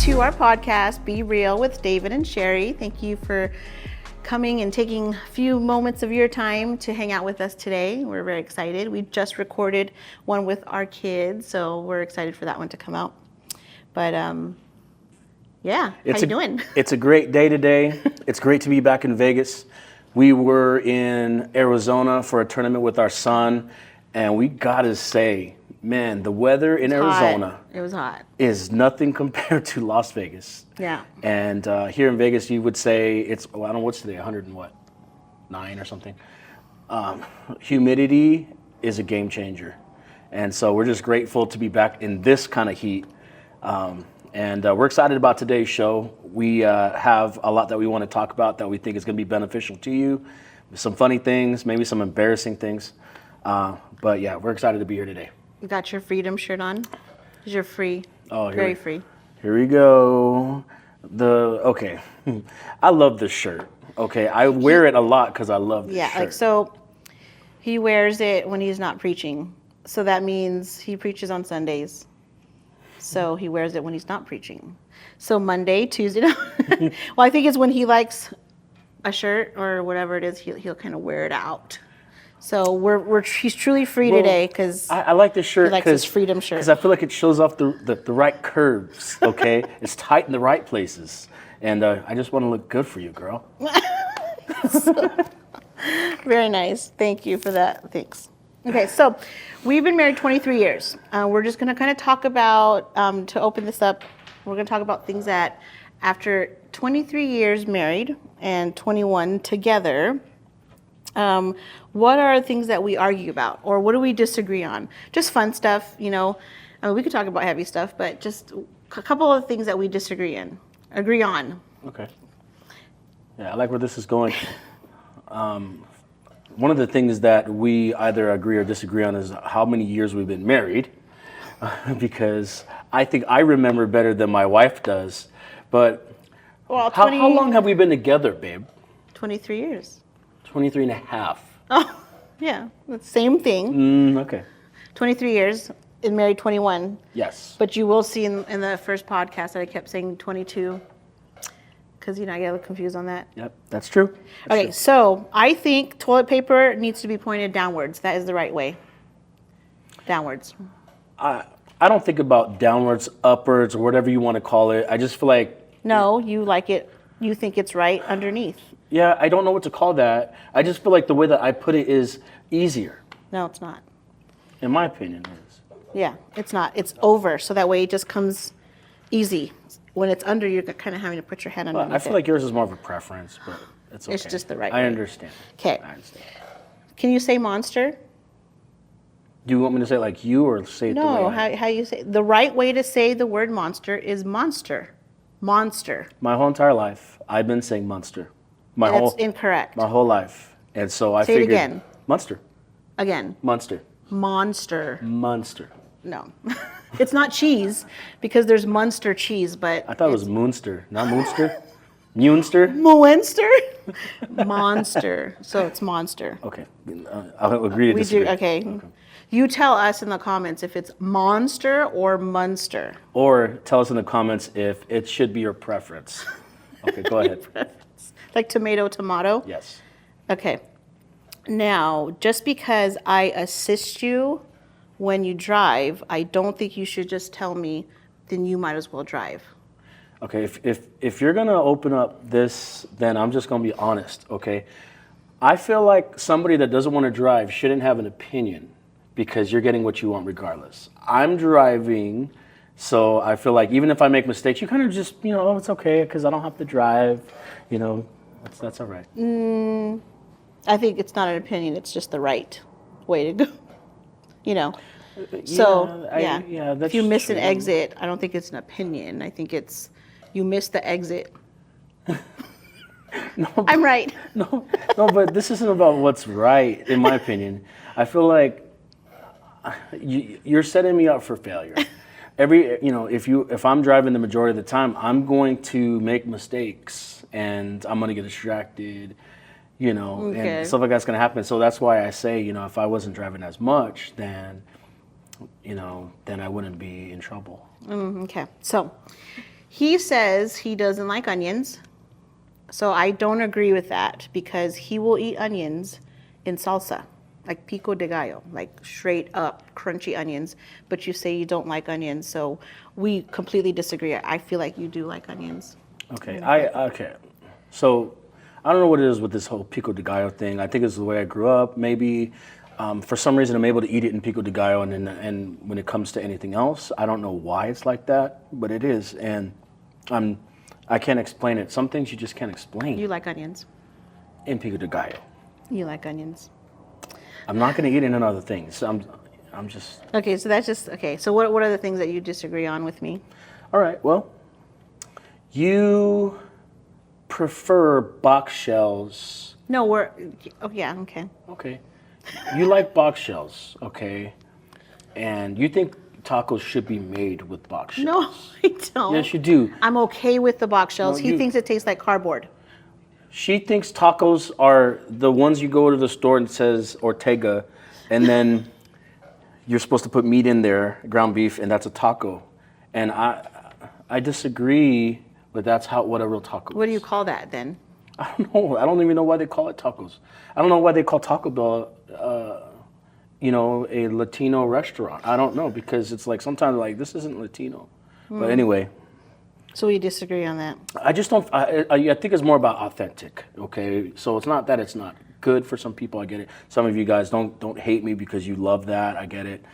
to our podcast, Be Real with David and Sherrie. Thank you for coming and taking a few moments of your time to hang out with us today. We're very excited. We just recorded one with our kids, so we're excited for that one to come out. But yeah, how you doing? It's a great day today. It's great to be back in Vegas. We were in Arizona for a tournament with our son, and we gotta say, man, the weather in Arizona It was hot. Is nothing compared to Las Vegas. Yeah. And here in Vegas, you would say it's, well, I don't know what's today, 109 or something. Humidity is a game changer. And so we're just grateful to be back in this kind of heat. And we're excited about today's show. We have a lot that we want to talk about that we think is going to be beneficial to you. Some funny things, maybe some embarrassing things. But yeah, we're excited to be here today. You got your freedom shirt on? Because you're free. Oh, very free. Here we go. Okay. I love this shirt. Okay. I wear it a lot because I love this shirt. Yeah, like so he wears it when he's not preaching. So that means he preaches on Sundays. So he wears it when he's not preaching. So Monday, Tuesday. Well, I think it's when he likes a shirt or whatever it is, he'll kind of wear it out. So he's truly free today because I like this shirt. He likes his freedom shirt because I feel like it shows off the right curves. Okay, it's tight in the right places, and I just want to look good for you, girl. Very nice. Thank you for that. Thanks. Okay, so we've been married 23 years. We're just going to kind of talk about, to open this up, we're going to talk about things that after 23 years married and 21 together, what are things that we argue about or what do we disagree on? Just fun stuff, you know. I mean, we could talk about heavy stuff, but just a couple of things that we agree on. Okay. Yeah, I like where this is going. One of the things that we either agree or disagree on is how many years we've been married, because I think I remember better than my wife does. But well, how long have we been together, babe? 23 years. 23 and a half. Oh, yeah, same thing. Okay. 23 years and married 21. Yes. But you will see in the first podcast that I kept saying 22 because, you know, I get a little confused on that. Yep, that's true. Okay, so I think toilet paper needs to be pointed downwards. That is the right way. Downwards. I don't think about downwards, upwards, or whatever you want to call it. I just feel like... No, you like it. You think it's right underneath. Yeah, I don't know what to call that. I just feel like the way that I put it is easier. No, it's not. In my opinion, it is. Yeah, it's not. It's over, so that way it just comes easy. When it's under, you're kind of having to put your hand underneath it. I feel like yours is more of a preference, but it's okay. It's just the right way. way. I understand. Okay. I understand. Can you say monster? Do you want me to say it like you or say it the way No, how you say the right way to say the word monster is monster. Monster. My whole entire life, I've been saying monster. That's incorrect. My whole life. And so I figured... Say it again. Monster. Again. Monster. Monster. Monster. No. It's not cheese because there's Munster cheese, but... I thought it was Moonster, not Moonster. Munster? Moenster? Monster. So it's monster. Okay. I'll agree to disagree. Okay. You tell us in the comments if it's monster or Munster. Or tell us in the comments if it should be your preference. Okay, go ahead. Like tomato? Yes. Okay. Now, just because I assist you when you drive, I don't think you should just tell me, then you might as well drive. Okay, if you're gonna open up this, then I'm just gonna be honest, okay? I feel like somebody that doesn't want to drive shouldn't have an opinion because you're getting what you want regardless. I'm driving, so I feel like even if I make mistakes, you kind of just, you know, oh, it's okay because I don't have to drive, you know, that's all right. I think it's not an opinion, it's just the right way to go. You know, so yeah, that's if you miss true. an exit, I don't think it's an opinion. I think it's you missed the exit. No, I'm right. No, but this isn't about what's right, in my opinion. I feel like you're setting me up for failure. If I'm driving the majority of the time, I'm going to make mistakes and I'm going to get distracted. And stuff like that's going to happen. So that's why I say, if I wasn't driving as much, then I wouldn't be in trouble. Okay. So He says he doesn't like onions. So I don't agree with that because he will eat onions in salsa, like pico de gallo, like straight up crunchy onions. But you say you don't like onions, so we completely disagree. I feel like you do like onions. Okay, okay. So I don't know what it is with this whole pico de gallo thing. I think it's the way I grew up. Maybe for some reason I'm able to eat it in pico de gallo, and when it comes to anything else, I don't know why it's like that, but it is, and I can't explain it. Some things you just can't explain. You like onions. In pico de gallo. You like onions. I'm not going to eat it in other things. I'm just. Okay, so that's just okay. So what are the things that you disagree on with me? All right. Well, you prefer box shells. No, oh yeah, okay. Okay. You like box shells, okay? And you think tacos should be made with box shells. No, I don't. Yes, you do. I'm okay with the box shells. No, He thinks it tastes like cardboard. She thinks tacos are the ones you go to the store and it says Ortega, and then you're supposed to put meat in there, ground beef, and that's a taco. And I disagree, but that's what a real taco is. What do you call that then? I don't know. I don't even know why they call it tacos. I don't know why they call Taco Bell, a Latino restaurant. I don't know, because it's like sometimes like this isn't Latino. But anyway. So we disagree on that. I just don't. I think it's more about authentic. Okay, so it's not that it's not good for some people. I get it. Some of you guys don't hate me because you love that. I get it.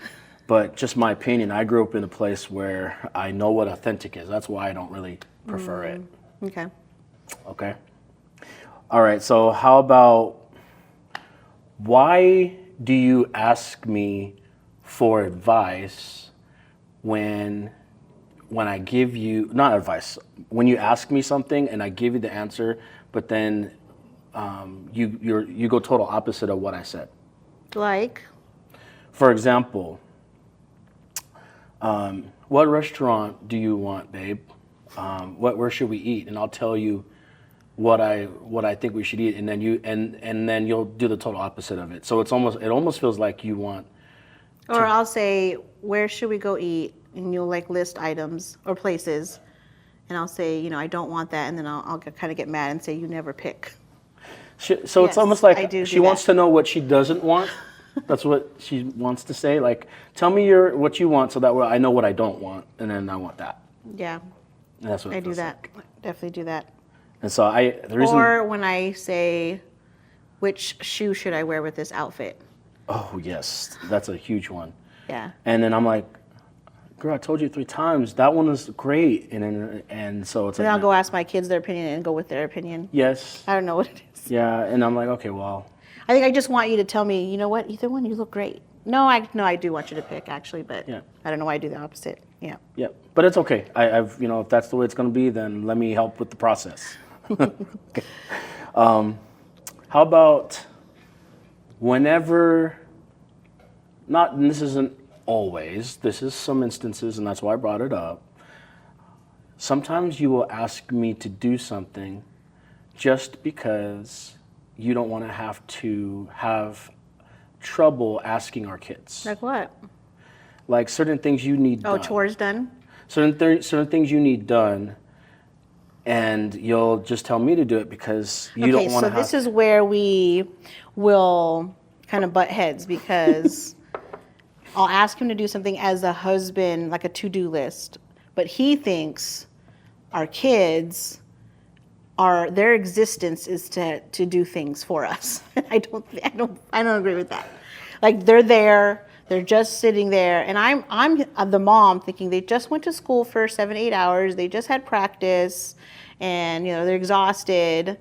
But just my opinion. I grew up in a place where I know what authentic is. That's why I don't really prefer it. Okay. Okay. All right. So how about, why do you ask me for advice when I give you, not advice, when you ask me something and I give you the answer, but then you go total opposite of what I said? Like? For example, what restaurant do you want, babe? Where should we eat? And I'll tell you what I think we should eat, and then you'll do the total opposite of it. So it almost feels like you want. Or I'll say, where should we go eat? And you'll like list items or places, and I'll say, I don't want that, and then I'll kind of get mad and say, you never pick. So Yes, it's almost I like do she wants to know what she doesn't want. That's what she wants to say. Like, tell me what you want, so that way I know what I don't want, and then I want that. Yeah, And that's what I it do feels that. like. Definitely do that. And so the reason. Or when I say, which shoe should I wear with this outfit? Oh yes, that's a huge one. Yeah. And then I'm like, girl, I told you 3 times that one is great, and so it's And like. I'll go ask my kids their opinion and go with their opinion. Yes. I don't know what it is. Yeah, and I'm like, okay, well. I think I just want you to tell me, you know what, either one, you look great. No, I do want you to pick actually, but Yeah. I don't know why I do the opposite. Yeah. Yeah, but it's okay. I've if that's the way it's going to be, then let me help with the process. Okay. How about whenever? And this isn't always. This is some instances, and that's why I brought it up. Sometimes you will ask me to do something just because you don't want to have trouble asking our kids. Like what? Like certain things you need Oh, done. chores done? Certain things you need done, and you'll just tell me to do it because you don't want to so this is where we will kind of butt heads because I'll ask him to do something as a husband, like a to-do list, but he thinks our kids their existence is to do things for us. I don't agree with that. Like they're there, they're just sitting there, and I'm the mom thinking they just went to school for 7-8 hours, they just had practice, and they're exhausted.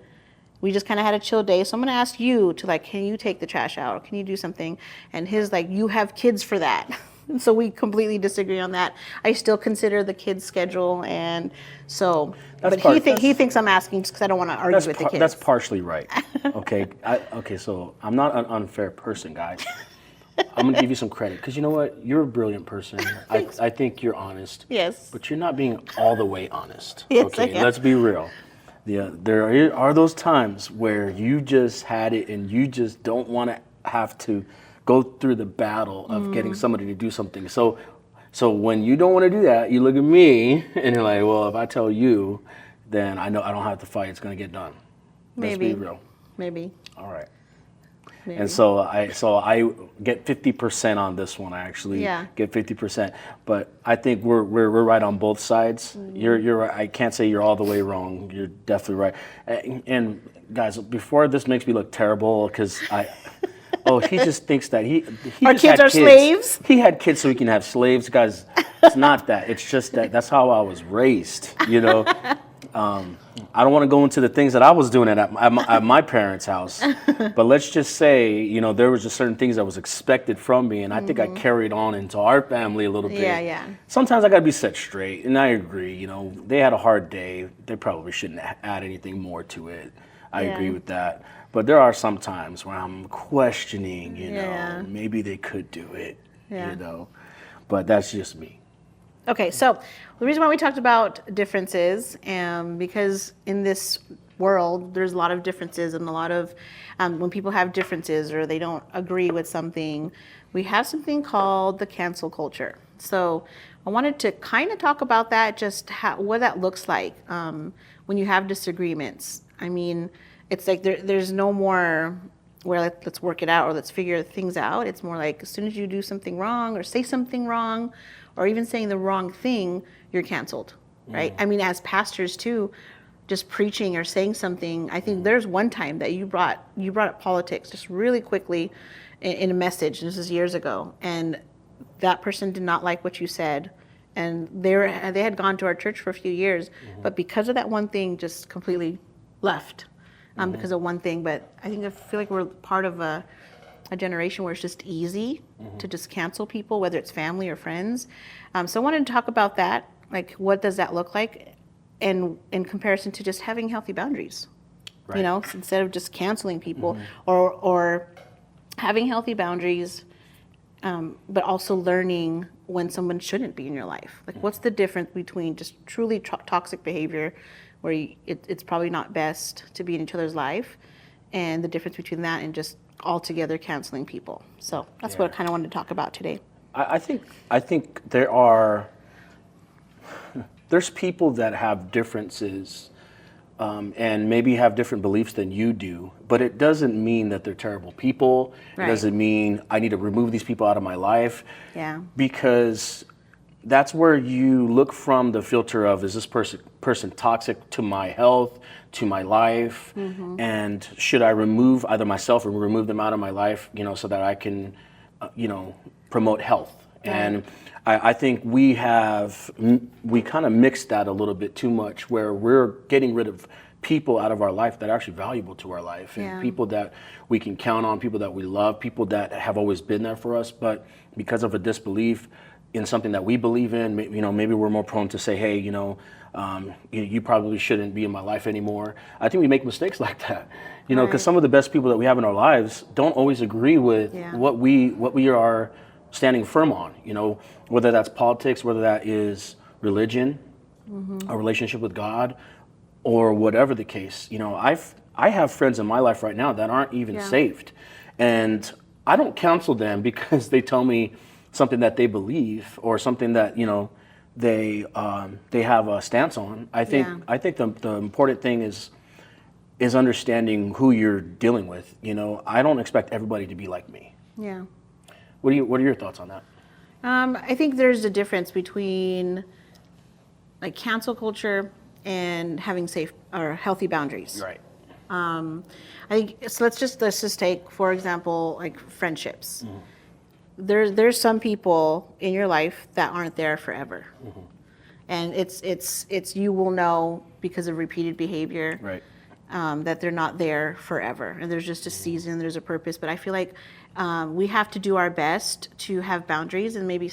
We just kind of had a chill day, so I'm gonna ask you to can you take the trash out, or can you do something? And his you have kids for that. And so we completely disagree on that. I still consider the kids' schedule, and so. He thinks I'm asking just because I don't want to argue with the kids. That's partially right. Okay. So I'm not an unfair person, guys. I'm gonna give you some credit because you know what? You're a brilliant person. I think you're honest. Yes. But you're not being all the way honest. Yes, Okay. I am. Let's be real. Yeah, there are those times where you just had it and you just don't want to have to go through the battle of getting somebody to do something. So So when you don't want to do that, you look at me and you're like, well, if I tell you, then I know I don't have to fight. It's going to get done. Let's be real. Maybe. All right. Maybe. And so I get 50% on this one. I actually get 50%, but I think we're right on both sides. You're right. I can't say you're all the way wrong. You're definitely right. And guys, before this makes me look terrible, because he just thinks that he our just kids had are slaves. He had kids so he can have slaves, guys. It's not that. It's just that's how I was raised. You know. I don't want to go into the things that I was doing at my parents' house, but let's just say, you know, there was just certain things that was expected from me, and I think I carried on into our family a little bit. Yeah. Sometimes I got to be set straight, and I agree. You know, they had a hard day. They probably shouldn't add anything more to it. I agree with that. But there are some times where I'm questioning, you know, maybe they could do it, you know, but that's just me. Okay, so the reason why we talked about differences, because in this world, there's a lot of differences and a lot of, when people have differences or they don't agree with something, we have something called the cancel culture. So I wanted to kind of talk about that, just what that looks like when you have disagreements. I mean, it's like there's no more where let's work it out or let's figure things out. It's more like as soon as you do something wrong or say something wrong, or even saying the wrong thing, you're canceled, right? I mean, as pastors too, just preaching or saying something. I think there's one time that you brought up politics just really quickly in a message. This is years ago, and that person did not like what you said, and they had gone to our church for a few years, but because of that one thing, just completely left because of one thing. But I feel like we're part of a generation where it's just easy to just cancel people, whether it's family or friends. So I wanted to talk about that, like what does that look like, and in comparison to just having healthy boundaries. Right. You know, instead of just canceling people or having healthy boundaries, but also learning when someone shouldn't be in your life. Like what's the difference between just truly toxic behavior, where it's probably not best to be in each other's life, and the difference between that and just altogether canceling people. So that's what I kind of wanted to talk about today. I think there's people that have differences and maybe have different beliefs than you do, but it doesn't mean that they're terrible people. Right. It doesn't mean I need to remove these people out of my life. Yeah. Because that's where you look from the filter of, is this person toxic to my health, to my life, and should I remove either myself or remove them out of my life, you know, so that I can, promote health. Right. And I think we kind of mixed that a little bit too much, where we're getting rid of people out of our life that are actually valuable to our life, and people that we can count on, people that we love, people that have always been there for us, but because of a disbelief in something that we believe in, maybe we're more prone to say, hey, you probably shouldn't be in my life anymore. I think we make mistakes like that, because some of the best people that we have in our lives don't always agree with what we are standing firm on, whether that's politics, whether that is religion, a relationship with God, or whatever the case. I have friends in my life right now that aren't even saved, and I don't counsel them because they tell me something that they believe or something that they have a stance on. I think the important thing is understanding who you're dealing with. I don't expect everybody to be like me. Yeah. What are your thoughts on that? I think there's a difference between like cancel culture and having safe or healthy boundaries. Right. I think so. Let's just take, for example, like friendships. There's some people in your life that aren't there forever, and it's you will know because of repeated behavior, right? That they're not there forever, and there's just a season, there's a purpose. But I feel like we have to do our best to have boundaries and maybe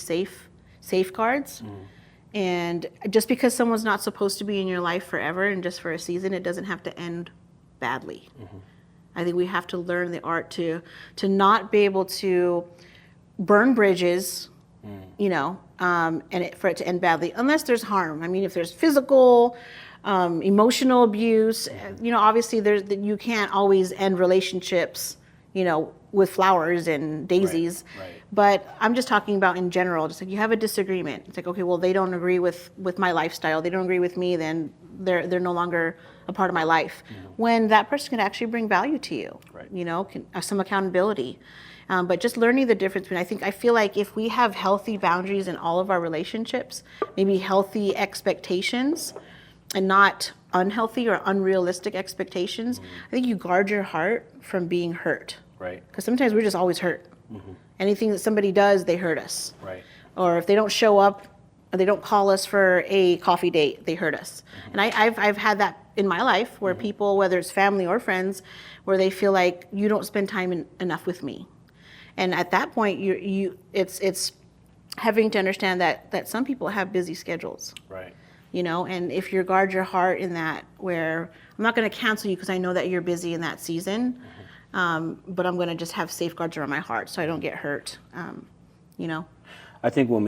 safeguards. And just because someone's not supposed to be in your life forever and just for a season, it doesn't have to end badly. I think we have to learn the art to not be able to burn bridges, and for it to end badly, unless there's harm. I mean, if there's physical, emotional abuse, obviously you can't always end relationships, with flowers and daisies. Right. But I'm just talking about in general, just like you have a disagreement. It's like, okay, well, they don't agree with my lifestyle. They don't agree with me, then they're no longer a part of my life. When that person can actually bring value to you, Right. you know, some accountability. But just learning the difference between, I feel like if we have healthy boundaries in all of our relationships, maybe healthy expectations and not unhealthy or unrealistic expectations, I think you guard your heart from being hurt. Right. Because sometimes we're just always hurt. Anything that somebody does, they hurt us. Right. Or if they don't show up, or they don't call us for a coffee date, they hurt us. And I've had that in my life where people, whether it's family or friends, where they feel like you don't spend time enough with me. And at that point, it's having to understand that some people have busy schedules. Right. You know, and if you guard your heart in that, where I'm not going to cancel you because I know that you're busy in that season, but I'm going to just have safeguards around my heart so I don't get hurt. You know. I think when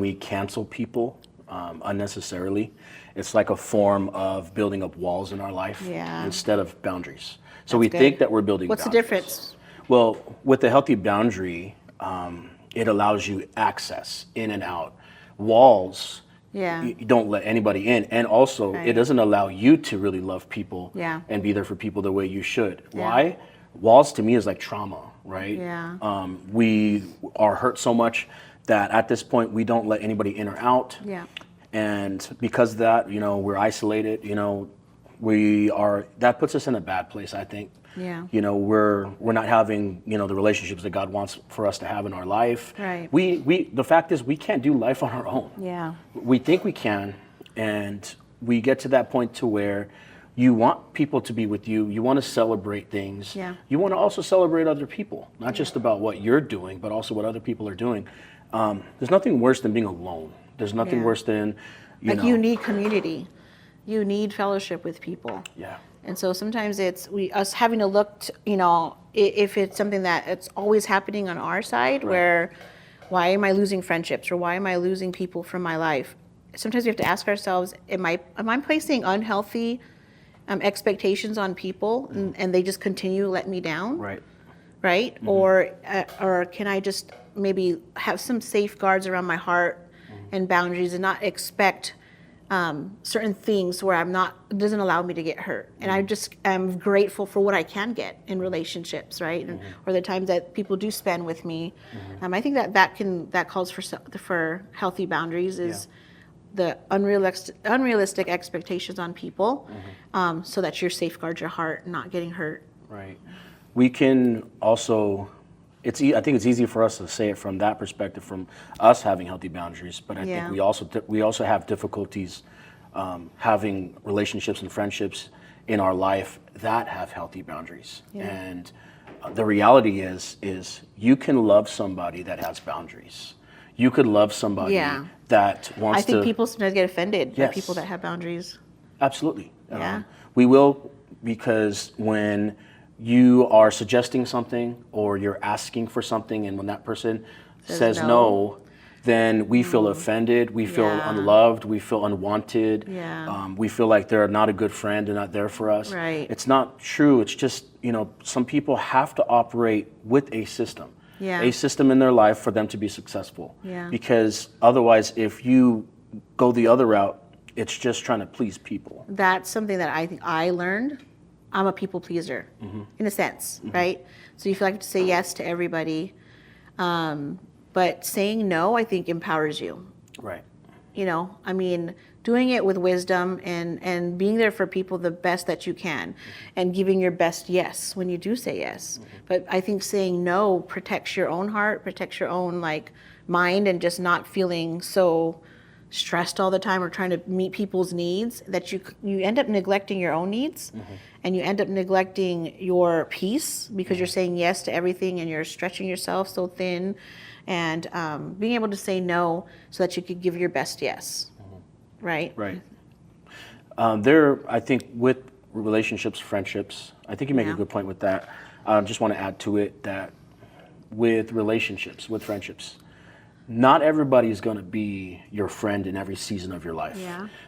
we cancel people unnecessarily, it's like a form of building up walls in our life instead of boundaries. So we think that we're building What's boundaries. the difference? Well, with a healthy boundary, it allows you access in and out. Walls, you don't let anybody in. And also, it doesn't allow you to really love people and be there for people the way you should. Why? Walls to me is like trauma, right? Yeah. We are hurt so much that at this point, we don't let anybody in or out. Yeah. And because of that, you know, we're isolated, you know, that puts us in a bad place, I think. Yeah. You know, we're not having, you know, the relationships that God wants for us to have in our life. Right. The fact is we can't do life on our own. Yeah. We think we can, and we get to that point to where you want people to be with you. You want to celebrate things. Yeah. You want to also celebrate other people, not just about what you're doing, but also what other people are doing. There's nothing worse than being alone. There's nothing worse than, you need community. You need fellowship with people. Yeah. And so sometimes it's us having to look, you know, if it's something that it's always happening on our side, where why am I losing friendships or why am I losing people from my life? Sometimes we have to ask ourselves, am I placing unhealthy expectations on people and they just continue to let me down? Right? Or can I just maybe have some safeguards around my heart and boundaries and not expect certain things where it doesn't allow me to get hurt. And I'm grateful for what I can get in relationships, right? Or the times that people do spend with me. I think that calls for healthy boundaries is the unrealistic expectations on people, so that you safeguard your heart, not getting hurt. Right. We can also, I think it's easy for us to say it from that perspective, from us having healthy boundaries, but I think we also have difficulties having relationships and friendships in our life that have healthy boundaries. And the reality is you can love somebody that has boundaries. You could love somebody that wants to... I think people sometimes get offended by Yes. people that have boundaries. Absolutely. Yeah. We will, because when you are suggesting something or you're asking for something, and when that person says no, then we feel offended, we feel unloved, we feel unwanted, we feel like they're not a good friend, they're not there for us. Right. It's not true. It's just, you know, some people have to operate with a system. A system in their life for them to be successful. Because otherwise, if you go the other route, it's just trying to please people. That's something that I think I learned. I'm a people pleaser, in a sense, right? So you feel like you have to say yes to everybody. But saying no, I think, empowers you. Right. You know, I mean, doing it with wisdom and being there for people the best that you can and giving your best yes when you do say yes. But I think saying no protects your own heart, protects your own mind, and just not feeling so stressed all the time or trying to meet people's needs that you end up neglecting your own needs and you end up neglecting your peace because you're saying yes to everything and you're stretching yourself so thin, and being able to say no so that you could give your best yes. Right? Right. I think with relationships, friendships, I think you make a good point with that. I just want to add to it that with relationships, with friendships, not everybody is going to be your friend in every season of your life.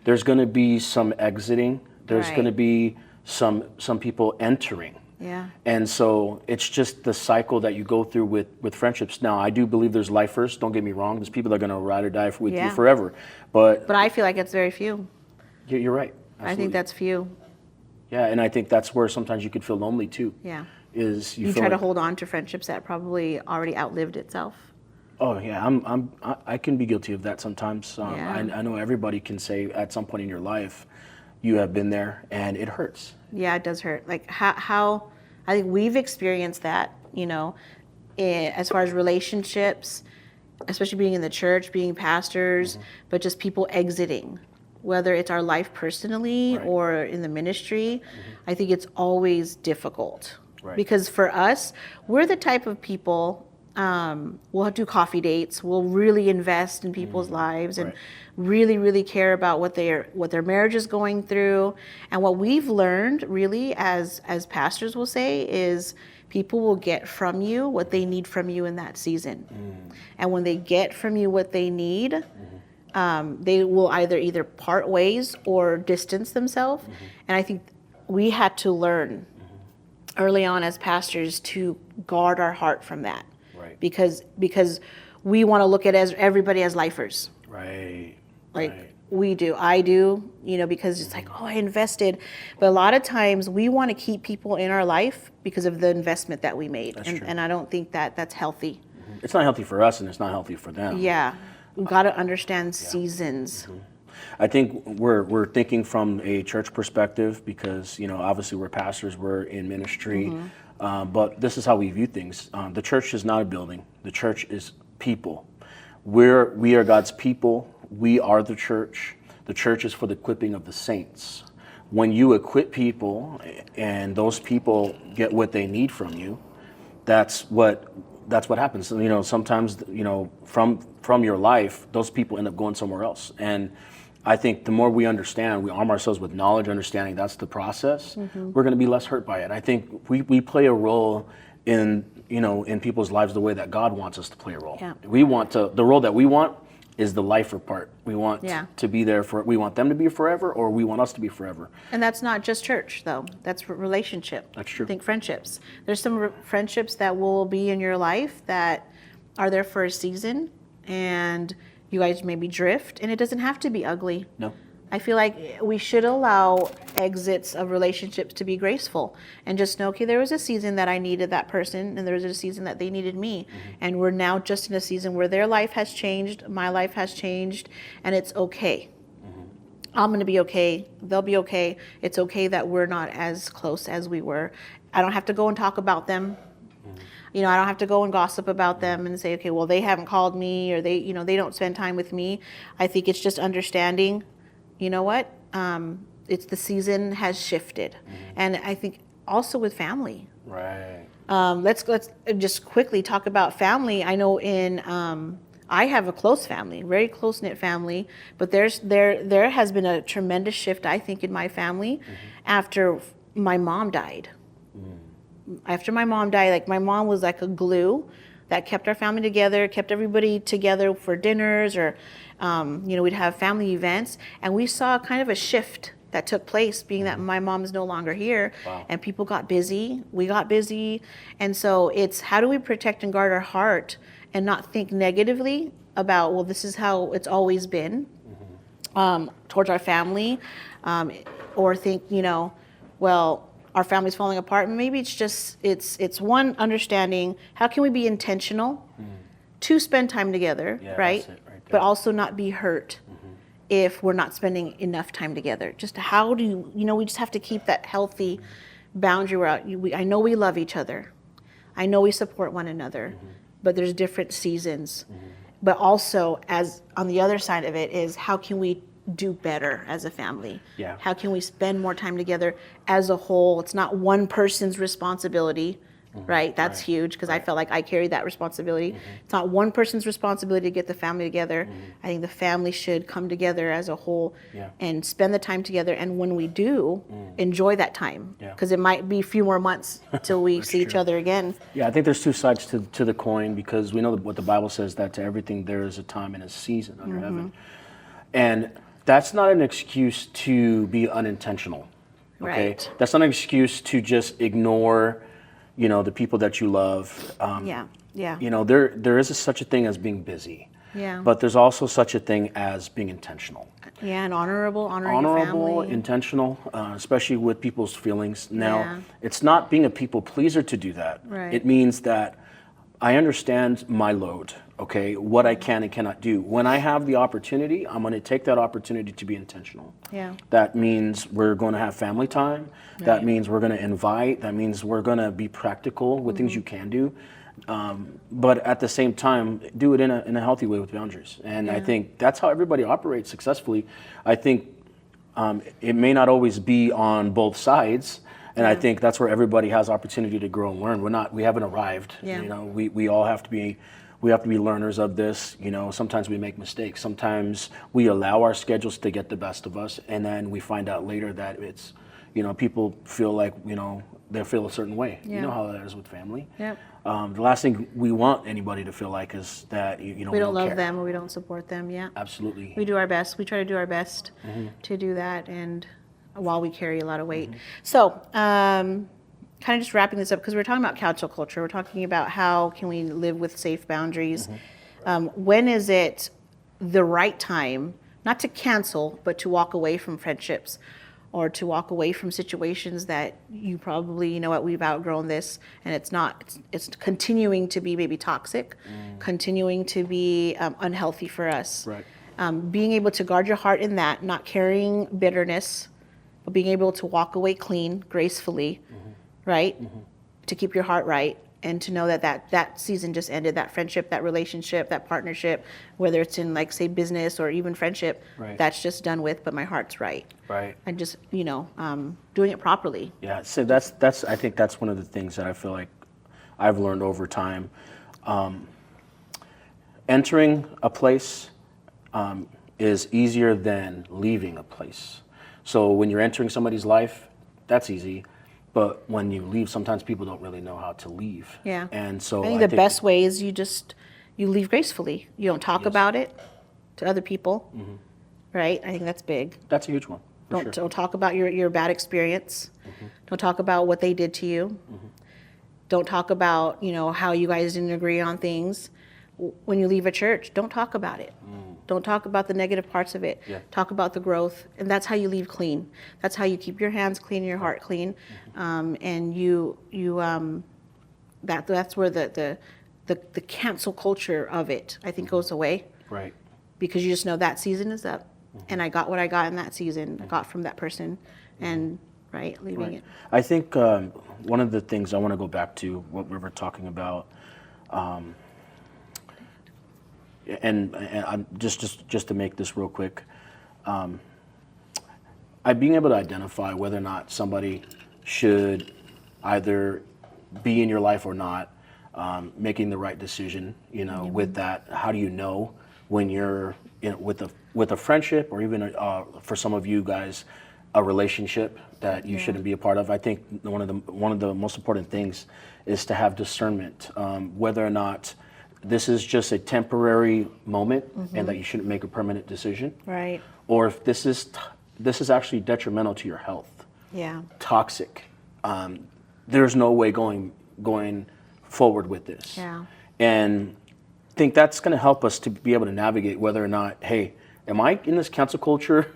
There's going to be some exiting. There's going to be some people entering Yeah. And so it's just the cycle that you go through with friendships. Now, I do believe there's lifers. Don't get me wrong. There's people that are going to ride or die with you forever. But I feel like it's very few. you're right. Absolutely. I think that's few. Yeah, and I think that's where sometimes you could feel lonely too. Yeah. Is you You feel try to like, hold on to friendships that probably already outlived itself. oh yeah, I can be guilty of that sometimes. I know everybody can say at some point in your life, you have been there, and it hurts. Yeah, it does hurt. Like how I think we've experienced that, as far as relationships, especially being in the church, being pastors, but just people exiting, whether it's our life personally or in the ministry. I think it's always difficult because for us, we're the type of people. We'll do coffee dates. We'll really invest in people's lives and really, really care about what their marriage is going through. And what we've learned, really, as pastors will say, is people will get from you what they need from you in that season. And when they get from you what they need, they will either part ways or distance themselves. And I think we had to learn early on as pastors to guard our heart from that. Because we want to look at everybody as lifers. We do. I do, because it's like, oh, I invested. But a lot of times we want to keep people in our life because of the investment that we made. And I don't think that's healthy. It's not healthy for us, and it's not healthy for them. Yeah. We've got to understand seasons. I think we're thinking from a church perspective because, obviously we're pastors, we're in ministry. But this is how we view things. The church is not a building. The church is people. We are God's people. We are the church. The church is for the equipping of the saints. When you equip people and those people get what they need from you, that's what happens. Sometimes, from your life, those people end up going somewhere else. And I think the more we understand, we arm ourselves with knowledge, understanding that's the process, we're going to be less hurt by it. I think we play a role in people's lives the way that God wants us to play a role. Yeah. The role that we want is the lifer part. We want to be there we want them to be forever, or we want us to be forever. And that's not just church, though. That's relationship. That's true. I think friendships. There's some friendships that will be in your life that are there for a season, and you guys maybe drift, and it doesn't have to be ugly. No. I feel like we should allow exits of relationships to be graceful and just know, okay, there was a season that I needed that person, and there was a season that they needed me. And we're now just in a season where their life has changed, my life has changed, and it's okay. I'm going to be okay. They'll be okay. It's okay that we're not as close as we were. I don't have to go and talk about them. I don't have to go and gossip about them and say, okay, well, they haven't called me, or they don't spend time with me. I think it's just understanding, you know what? It's the season has shifted. And I think also with family. Let's just quickly talk about family. I know I have a close family, very close-knit family, but there has been a tremendous shift, I think, in my family after my mom died. After my mom died, like my mom was like a glue that kept our family together, kept everybody together for dinners, or we'd have family events, and we saw kind of a shift that took place, being that my mom is no longer here. And people got busy, we got busy, and so it's how do we protect and guard our heart and not think negatively about, well, this is how it's always been towards our family, or think, well, our family's falling apart. Maybe it's just, it's one, understanding how can we be intentional to spend time together, right? But also not be hurt if we're not spending enough time together. Just how do we just have to keep that healthy boundary where I know we love each other. I know we support one another, but there's different seasons. But also, as on the other side of it is, how can we do better as a family? How can we spend more time together as a whole? It's not one person's responsibility, right? That's huge, because I felt like I carried that responsibility. It's not one person's responsibility to get the family together. I think the family should come together as a whole and spend the time together. And when we do, enjoy that time, because it might be a few more months till we see each other again. Yeah, I think there's two sides to the coin, because we know what the Bible says, that to everything there is a time and a season under heaven. And that's not an excuse to be unintentional. Okay, Right. that's not an excuse to just ignore, the people that you love. Yeah. Yeah. There is such a thing as being busy, Yeah. but there's also such a thing as being intentional. Yeah, and honoring your Honorable, family. intentional, especially with people's feelings. Now, Yeah. it's not being a people pleaser to do that. Right. It means that I understand my load, okay, what I can and cannot do. When I have the opportunity, I'm going to take that opportunity to be intentional. Yeah. That means we're going to have family time. That means we're going to invite. That means we're going to be practical with things you can do. But at the same time, do it in a healthy way with boundaries. And I think that's how everybody operates successfully. I think it may not always be on both sides. And I think that's where everybody has opportunity to grow and learn. We haven't arrived. Yeah. We all have to be learners of this. Sometimes we make mistakes. Sometimes we allow our schedules to get the best of us, and then we find out later that it's, people feel like, they feel a certain way. You Yeah. know how that is with family. Yep. The last thing we want anybody to feel like is that we don't love care. them or we don't support them. Yeah. Absolutely. We do our best. We try to do our best to do that, and while we carry a lot of weight. So, kind of just wrapping this up, because we're talking about cancel culture. We're talking about how can we live with safe boundaries. When is it the right time, not to cancel, but to walk away from friendships, or to walk away from situations that you probably, we've outgrown this, and it's continuing to be maybe toxic, continuing to be unhealthy for us. Right. Being able to guard your heart in that, not carrying bitterness, but being able to walk away clean, gracefully, right? To keep your heart right, and to know that season just ended, that friendship, that relationship, that partnership, whether it's in, like, say, business or even friendship, Right. that's just done with, but my heart's right. Right. And just, doing it properly. Yeah. So I think that's one of the things that I feel like I've learned over time. Entering a place is easier than leaving a place. So when you're entering somebody's life, that's easy. But when you leave, sometimes people don't really know how to leave. Yeah. And so I think the best way is you leave gracefully. You don't talk about it to other people, right? I think that's big. That's a huge one. For sure. Don't talk about your bad experience. Don't talk about what they did to you. Don't talk about, how you guys didn't agree on things. When you leave a church, don't talk about it. Don't talk about the negative parts of it. Yeah. Talk about the growth, and that's how you leave clean. That's how you keep your hands clean and your heart clean, and that's where the cancel culture of it, I think, goes away. Right. Because you just know that season is up, and I got what I got in that season. I got from that person, and leaving it. I think one of the things I want to go back to what we were talking about, and I'm just to make this real quick, being able to identify whether or not somebody should either be in your life or not, making the right decision. With that, how do you know when you're with a friendship, or even for some of you guys, a relationship that you shouldn't be a part of? I think one of the most important things is to have discernment, whether or not this is just a temporary moment and that you shouldn't make a permanent decision, Right. or if this is actually detrimental to your health, Yeah. toxic. There's no way going forward with this. Yeah. And I think that's going to help us to be able to navigate whether or not, hey, am I in this cancel culture,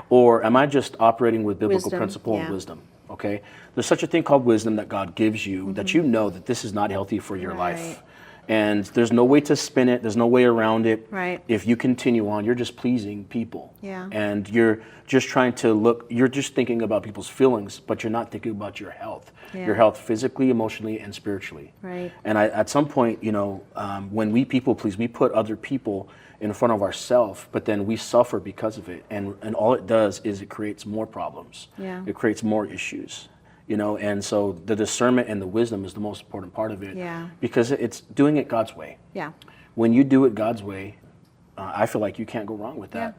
or am I just operating with biblical Wisdom, principle and yeah. wisdom? Okay, there's such a thing called wisdom that God gives you, that you know that this is not healthy for your life. Right. And there's no way to spin it. There's no way around it. Right. If you continue on, you're just pleasing people. Yeah. And you're just trying to you're just thinking about people's feelings, but you're not thinking about your health. Yeah. Your health physically, emotionally, and spiritually. Right. And at some point, when we people please, we put other people in front of ourselves, but then we suffer because of it. And all it does is it creates more problems. Yeah. It creates more issues. And so the discernment and the wisdom is the most important part of it. Yeah. Because it's doing it God's way. Yeah. When you do it God's way, I feel like you can't go wrong with that.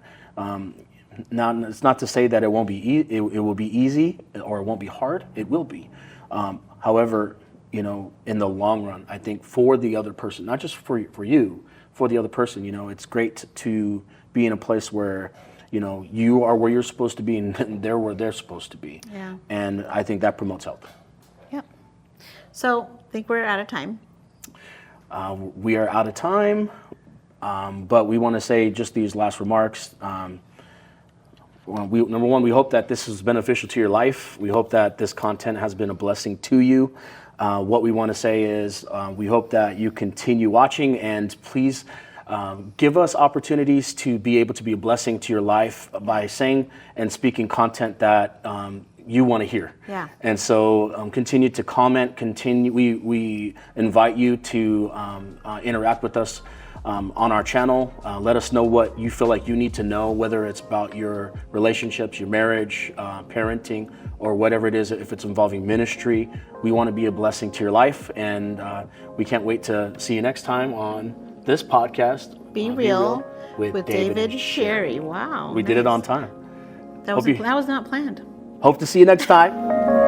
Now, it's not to say that it won't be it will be easy, or it won't be hard. It will be. However, in the long run, I think for the other person, not just for you, for the other person, it's great to be in a place where you are where you're supposed to be and they're where they're supposed to be. Yeah. And I think that promotes health. Yep. So I think we're out of time. We are out of time, but we want to say just these last remarks. Number one, we hope that this is beneficial to your life. We hope that this content has been a blessing to you. What we want to say is we hope that you continue watching, and please give us opportunities to be able to be a blessing to your life by saying and speaking content that you want to hear. Yeah. And so continue to comment. We invite you to interact with us on our channel. Let us know what you feel like you need to know, whether it's about your relationships, your marriage, parenting, or whatever it is. If it's involving ministry, we want to be a blessing to your life, and we can't wait to see you next time on this podcast. Be Real with David and Sherrie. Wow. We did it on time. That was not planned. Hope to see you next time.